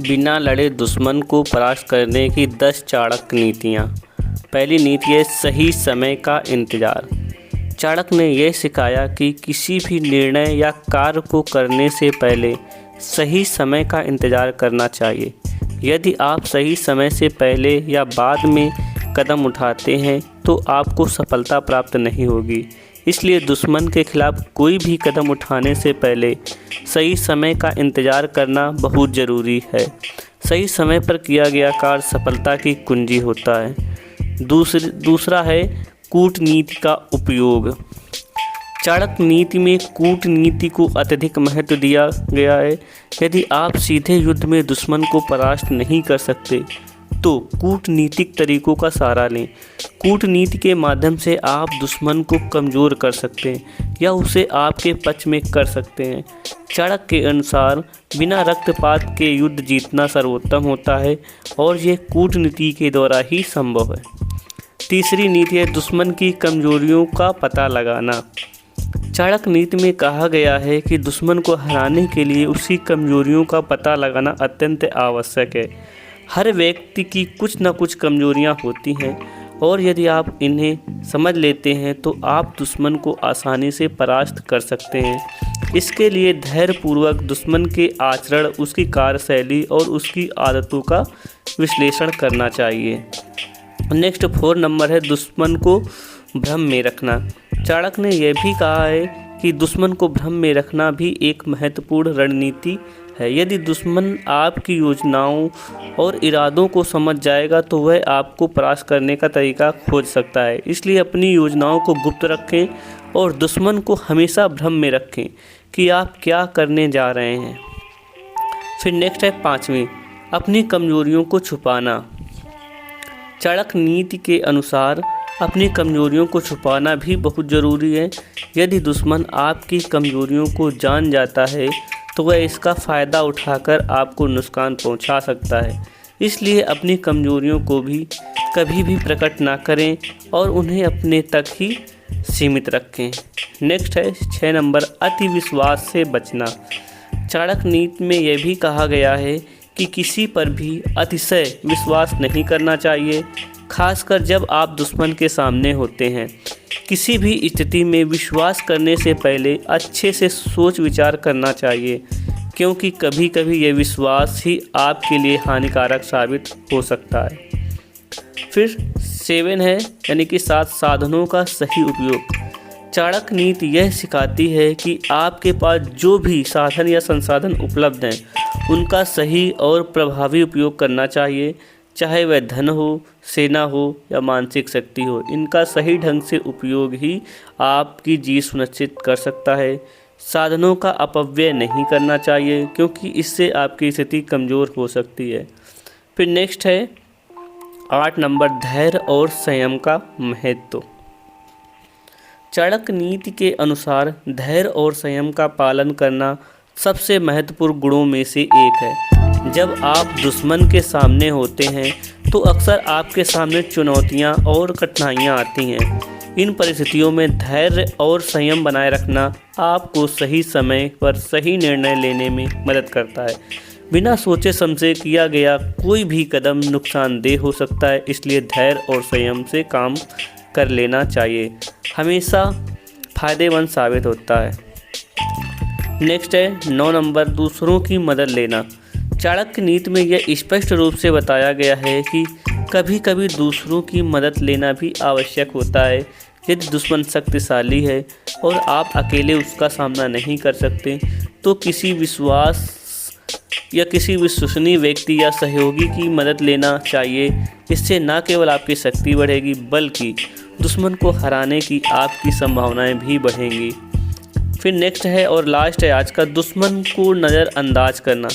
बिना लड़े दुश्मन को परास्त करने की 10 चाणक्य नीतियाँ। पहली नीति है सही समय का इंतज़ार। चाणक्य ने यह सिखाया कि किसी भी निर्णय या कार्य को करने से पहले सही समय का इंतज़ार करना चाहिए। यदि आप सही समय से पहले या बाद में कदम उठाते हैं तो आपको सफलता प्राप्त नहीं होगी। इसलिए दुश्मन के खिलाफ कोई भी कदम उठाने से पहले सही समय का इंतज़ार करना बहुत ज़रूरी है। सही समय पर किया गया कार्य सफलता की कुंजी होता है। दूसरा है कूटनीति का उपयोग। चाणक्य नीति में कूटनीति को अत्यधिक महत्व दिया गया है। यदि आप सीधे युद्ध में दुश्मन को परास्त नहीं कर सकते तो कूटनीतिक तरीकों का सहारा लें। कूटनीति के माध्यम से आप दुश्मन को कमज़ोर कर सकते हैं या उसे आपके पक्ष में कर सकते हैं। चाणक्य के अनुसार बिना रक्तपात के युद्ध जीतना सर्वोत्तम होता है और ये कूटनीति के द्वारा ही संभव है। तीसरी नीति है दुश्मन की कमजोरियों का पता लगाना। चाणक्य नीति में कहा गया है कि दुश्मन को हराने के लिए उसकी कमजोरियों का पता लगाना अत्यंत आवश्यक है। हर व्यक्ति की कुछ न कुछ कमजोरियां होती हैं और यदि आप इन्हें समझ लेते हैं तो आप दुश्मन को आसानी से परास्त कर सकते हैं। इसके लिए धैर्यपूर्वक दुश्मन के आचरण, उसकी कार्यशैली और उसकी आदतों का विश्लेषण करना चाहिए। नेक्स्ट 4 नंबर है दुश्मन को भ्रम में रखना। चाणक्य ने यह भी कहा है कि दुश्मन को भ्रम में रखना भी एक महत्वपूर्ण रणनीति है। यदि दुश्मन आपकी योजनाओं और इरादों को समझ जाएगा तो वह आपको परास्त करने का तरीका खोज सकता है। इसलिए अपनी योजनाओं को गुप्त रखें और दुश्मन को हमेशा भ्रम में रखें कि आप क्या करने जा रहे हैं। फिर नेक्स्ट है 5वीं, अपनी कमजोरियों को छुपाना। चाणक्य नीति के अनुसार अपनी कमजोरियों को छुपाना भी बहुत ज़रूरी है। यदि दुश्मन आपकी कमजोरियों को जान जाता है तो वह इसका फ़ायदा उठाकर आपको नुकसान पहुंचा सकता है। इसलिए अपनी कमजोरियों को भी कभी भी प्रकट ना करें और उन्हें अपने तक ही सीमित रखें। नेक्स्ट है 6 नंबर, अति विश्वास से बचना। चाणक्य नीति में यह भी कहा गया है कि किसी पर भी अतिशय विश्वास नहीं करना चाहिए, खासकर जब आप दुश्मन के सामने होते हैं। किसी भी स्थिति में विश्वास करने से पहले अच्छे से सोच विचार करना चाहिए, क्योंकि कभी कभी ये विश्वास ही आपके लिए हानिकारक साबित हो सकता है। फिर 7 है यानी कि 7 साधनों का सही उपयोग। चाणक्य नीति यह सिखाती है कि आपके पास जो भी साधन या संसाधन उपलब्ध हैं उनका सही और प्रभावी उपयोग करना चाहिए, चाहे वह धन हो, सेना हो या मानसिक शक्ति हो। इनका सही ढंग से उपयोग ही आपकी जीत सुनिश्चित कर सकता है। साधनों का अपव्यय नहीं करना चाहिए, क्योंकि इससे आपकी स्थिति कमज़ोर हो सकती है। फिर नेक्स्ट है 8 नंबर, धैर्य और संयम का महत्व। चाणक्य नीति के अनुसार धैर्य और संयम का पालन करना सबसे महत्वपूर्ण गुणों में से एक है। जब आप दुश्मन के सामने होते हैं तो अक्सर आपके सामने चुनौतियां और कठिनाइयां आती हैं। इन परिस्थितियों में धैर्य और संयम बनाए रखना आपको सही समय पर सही निर्णय लेने में मदद करता है। बिना सोचे समझे किया गया कोई भी कदम नुकसानदेह हो सकता है, इसलिए धैर्य और संयम से काम कर लेना चाहिए, हमेशा फ़ायदेमंद साबित होता है। नेक्स्ट है 9 नंबर, दूसरों की मदद लेना। चाणक्य नीति में यह स्पष्ट रूप से बताया गया है कि कभी कभी दूसरों की मदद लेना भी आवश्यक होता है। यदि दुश्मन शक्तिशाली है और आप अकेले उसका सामना नहीं कर सकते तो किसी विश्वसनीय व्यक्ति या सहयोगी की मदद लेना चाहिए। इससे न केवल आपकी शक्ति बढ़ेगी बल्कि दुश्मन को हराने की आपकी संभावनाएं भी बढ़ेंगी। फिर नेक्स्ट है और लास्ट है आज का, दुश्मन को नज़रअंदाज करना।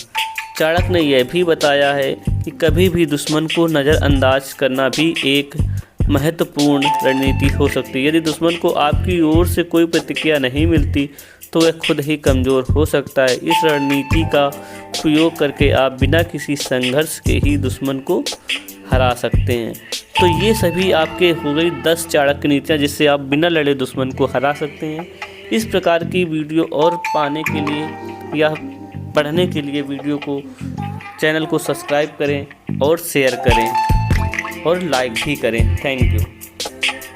चाणक्य ने यह भी बताया है कि कभी भी दुश्मन को नज़रअंदाज करना भी एक महत्वपूर्ण रणनीति हो सकती है। यदि दुश्मन को आपकी ओर से कोई प्रतिक्रिया नहीं मिलती तो वह खुद ही कमज़ोर हो सकता है। इस रणनीति का उपयोग करके आप बिना किसी संघर्ष के ही दुश्मन को हरा सकते हैं। तो ये सभी आपके हो गई 10 चाणक्य नीतियाँ जिससे आप बिना लड़े दुश्मन को हरा सकते हैं। इस प्रकार की वीडियो और पाने के लिए या पढ़ने के लिए वीडियो को चैनल को सब्सक्राइब करें और शेयर करें और लाइक भी करें। Thank you.